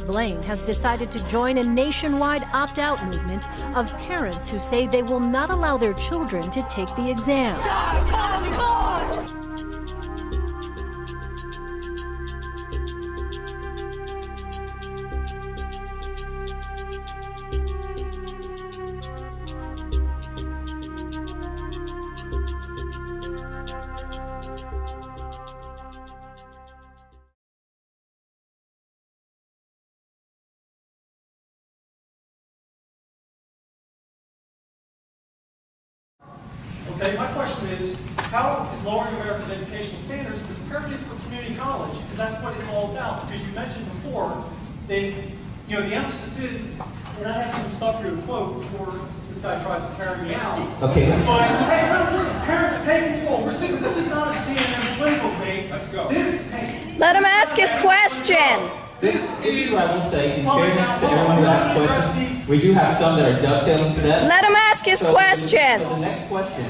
Blaine has decided to join a nationwide opt-out movement of parents who say they will not allow their children to take the exam. Okay, my question is, how is lowering America's educational standards imperative for community college? Because that's what it's all about. Because you mentioned before, the emphasis is, and I have some stuff here to quote before this guy tries to carry me out. Okay. But hey, listen, parents, take control. This is not a CNN political debate. Let's go. Let him ask his question. This is what I will say, in fairness to everyone who asked questions, we do have some that are dovetailing to that. Let him ask his question. So the next question.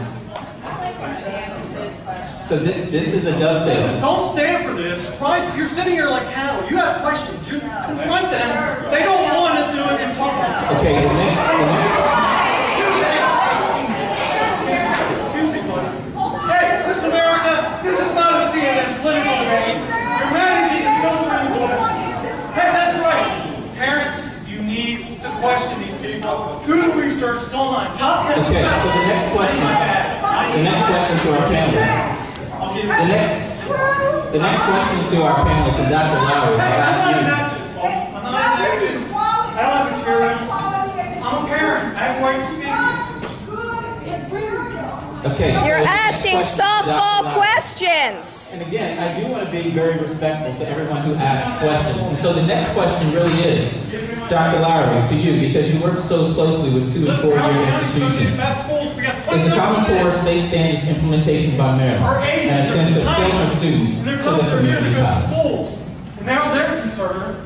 So this is a dovetail. Listen, don't stand for this. You're sitting here like cattle. You have questions. You confront them. They don't want to do it in public. Okay, the next Excuse me, buddy. Hey, this is America. This is not a CNN political debate. You're managing the government. Hey, that's right. Parents, you need to question these people. Do the research. It's online. Top 10. Okay, so the next question to our panelists. The next question to our panelists is Dr. Lowry. I'm not an activist. I'm not an activist. I don't have experience. I'm a parent. I have a right to speak. Okay, so you're asking softball questions. And again, I do want to be very respectful to everyone who asks questions. And so the next question really is, Dr. Lowry, to you, because you work so closely with 2- and 4-year institutions. Is the Common Core state standards implementation by Maryland an attempt to filter students to the community college? Schools. And now they're concerned.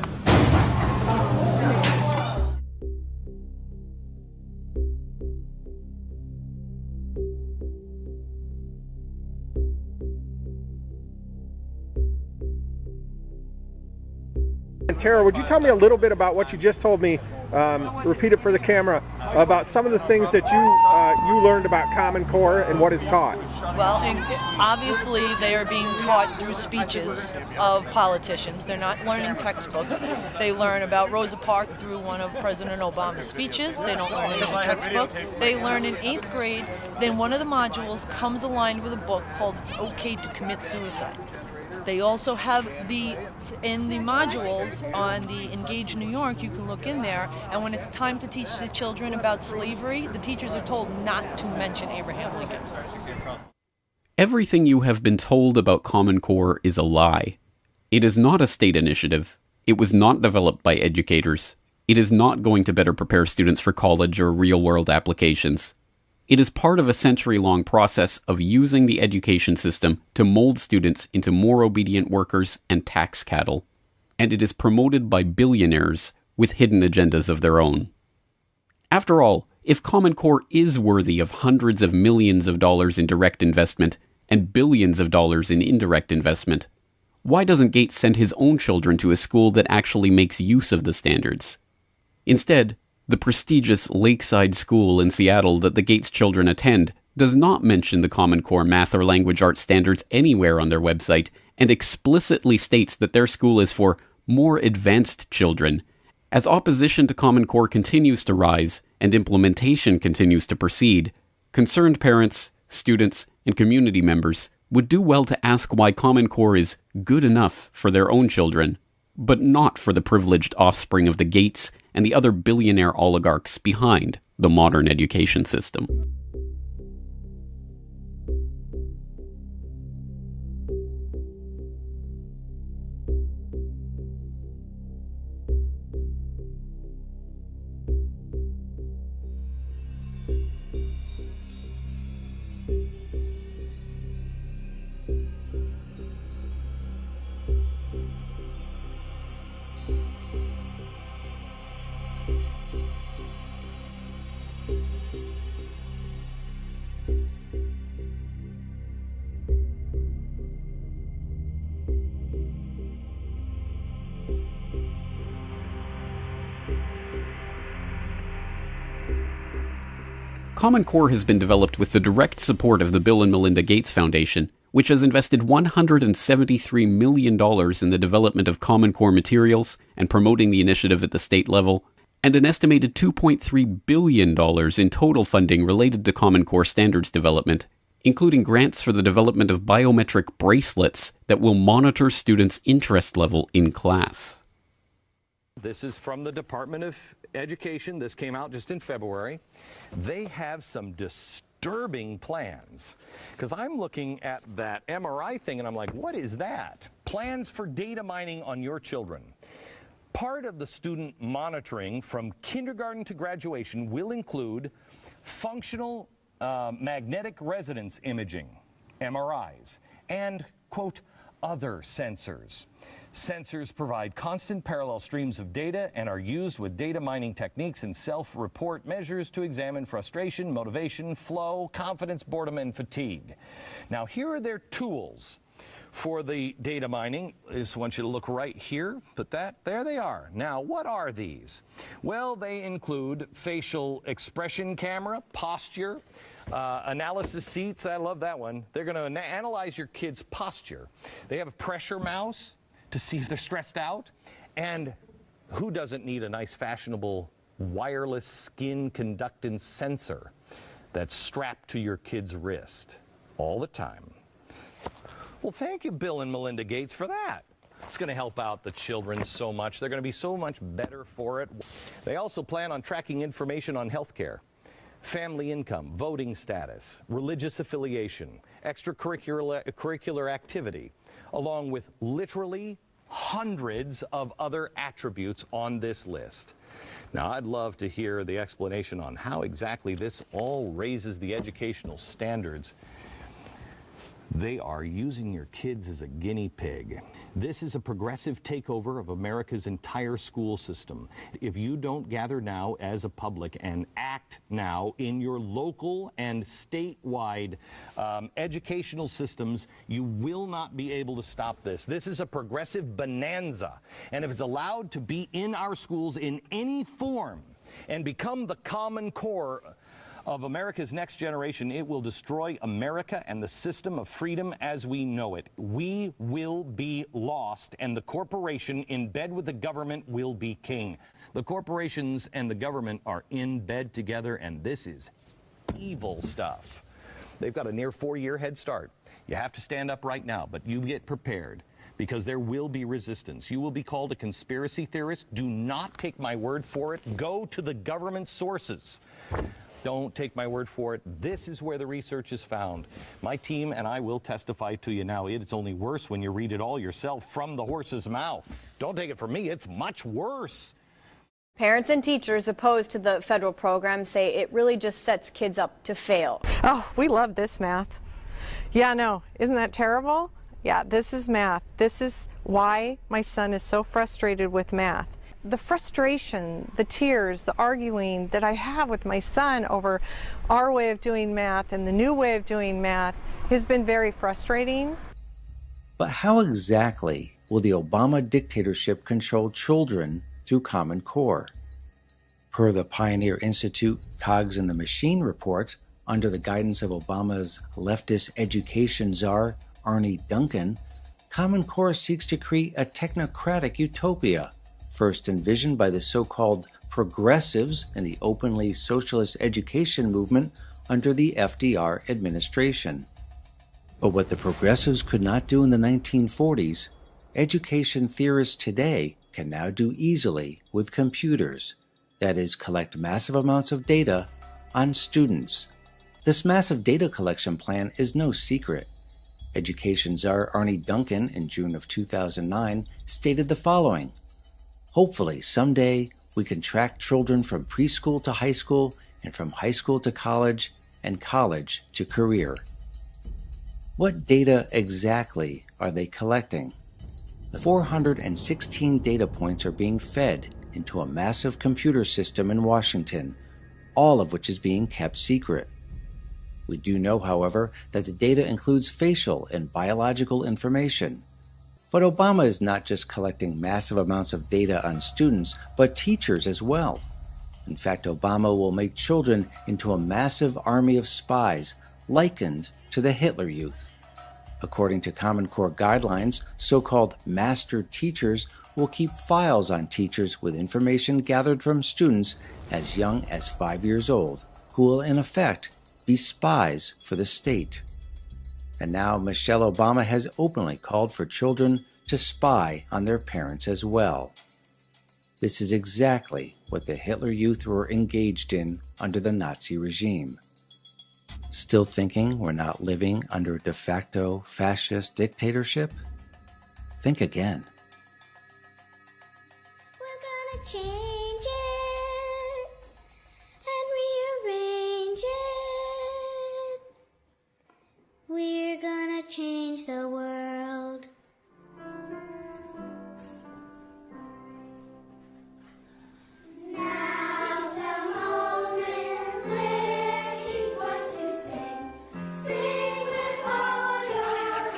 Tara, would you tell me a little bit about what you just told me, repeat it for the camera, about some of the things that you learned about Common Core and what it's taught? Well, obviously they are being taught through speeches of politicians. They're not learning textbooks. They learn about Rosa Parks through one of President Obama's speeches. They don't learn it in a textbook. They learn in 8th grade. Then one of the modules comes aligned with a book called It's Okay to Commit Suicide. They also have in the modules on the Engage New York, you can look in there, and when it's time to teach the children about slavery, the teachers are told not to mention Abraham Lincoln. Everything you have been told about Common Core is a lie. It is not a state initiative. It was not developed by educators. It is not going to better prepare students for college or real-world applications. It is part of a century-long process of using the education system to mold students into more obedient workers and tax cattle. And it is promoted by billionaires with hidden agendas of their own. After all, if Common Core is worthy of hundreds of millions of dollars in direct investment and billions of dollars in indirect investment, why doesn't Gates send his own children to a school that actually makes use of the standards? Instead, the prestigious Lakeside School in Seattle that the Gates children attend does not mention the Common Core math or language arts standards anywhere on their website and explicitly states that their school is for more advanced children. As opposition to Common Core continues to rise and implementation continues to proceed, concerned parents, students, and community members would do well to ask why Common Core is good enough for their own children, but not for the privileged offspring of the Gates and the other billionaire oligarchs behind the modern education system. Common Core has been developed with the direct support of the Bill and Melinda Gates Foundation, which has invested $173 million in the development of Common Core materials and promoting the initiative at the state level, and an estimated $2.3 billion in total funding related to Common Core standards development, including grants for the development of biometric bracelets that will monitor students' interest level in class. This is from the Department of Education. This came out just in February. They have some disturbing plans, because I'm looking at that MRI thing and I'm like, what is that? Plans for data mining on your children. Part of the student monitoring from kindergarten to graduation will include functional magnetic resonance imaging, MRIs, and, quote, other sensors. Sensors provide constant parallel streams of data and are used with data mining techniques and self-report measures to examine frustration, motivation, flow, confidence, boredom, and fatigue. Now, here are their tools for the data mining. I just want you to look right here. Put that, there they are. Now, what are these? Well, they include facial expression camera, posture, analysis seats. I love that one. They're going to analyze your kid's posture. They have a pressure mouse to see if they're stressed out. And who doesn't need a nice fashionable wireless skin conductance sensor that's strapped to your kid's wrist all the time? Well, thank you, Bill and Melinda Gates, for that. It's going to help out the children so much. They're going to be so much better for it. They also plan on tracking information on healthcare, family income, voting status, religious affiliation, extracurricular activity, along with literally hundreds of other attributes on this list. Now, I'd love to hear the explanation on how exactly this all raises the educational standards. They are using your kids as a guinea pig. This is a progressive takeover of America's entire school system. If you don't gather now as a public and act now in your local and statewide educational systems, you will not be able to stop this. This is a progressive bonanza. And if it's allowed to be in our schools in any form and become the Common Core of America's next generation, it will destroy America and the system of freedom as we know it. We will be lost, and the corporation in bed with the government will be king. The corporations and the government are in bed together, and this is evil stuff. They've got a near 4-year head start. You have to stand up right now, but you get prepared, because there will be resistance. You will be called a conspiracy theorist. Do not take my word for it. Go to the government sources. Don't take my word for it. This is where the research is found. My team and I will testify to you now. It's only worse when you read it all yourself from the horse's mouth. Don't take it from me. It's much worse. Parents and teachers opposed to the federal program say it really just sets kids up to fail. Oh, we love this math. Yeah, no, isn't that terrible? Yeah, this is math. This is why my son is so frustrated with math. The frustration, the tears, the arguing that I have with my son over our way of doing math and the new way of doing math has been very frustrating. But how exactly will the Obama dictatorship control children through Common Core? Per the Pioneer Institute Cogs in the Machine report, under the guidance of Obama's leftist education czar, Arne Duncan, Common Core seeks to create a technocratic utopia, first envisioned by the so-called progressives in the openly socialist education movement under the FDR administration. But what the progressives could not do in the 1940s, education theorists today can now do easily with computers, that is, collect massive amounts of data on students. This massive data collection plan is no secret. Education czar Arne Duncan in June of 2009 stated the following: "Hopefully someday we can track children from preschool to high school and from high school to college and college to career." What data exactly are they collecting? The 416 data points are being fed into a massive computer system in Washington, all of which is being kept secret. We do know, however, that the data includes facial and biological information. But Obama is not just collecting massive amounts of data on students, but teachers as well. In fact, Obama will make children into a massive army of spies, likened to the Hitler Youth. According to Common Core guidelines, so-called master teachers will keep files on teachers with information gathered from students as young as 5 years old, who will in effect be spies for the state. And now Michelle Obama has openly called for children to spy on their parents as well. This is exactly what the Hitler Youth were engaged in under the Nazi regime. Still thinking we're not living under a de facto fascist dictatorship? Think again. We're gonna change it and rearrange it. We're gonna change the world. Now's the moment, lift your voice to sing. Sing with all your heart.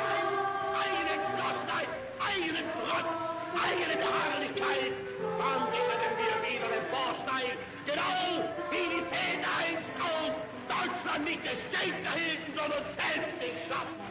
Eine Geschlossenheit, einen Trotz, eine Beharrlichkeit. Wann werden wir wieder emporsteigen? Genau wie die Väter einst auch. Deutschland nicht des State erhielten, sondern selbst sich schaffen.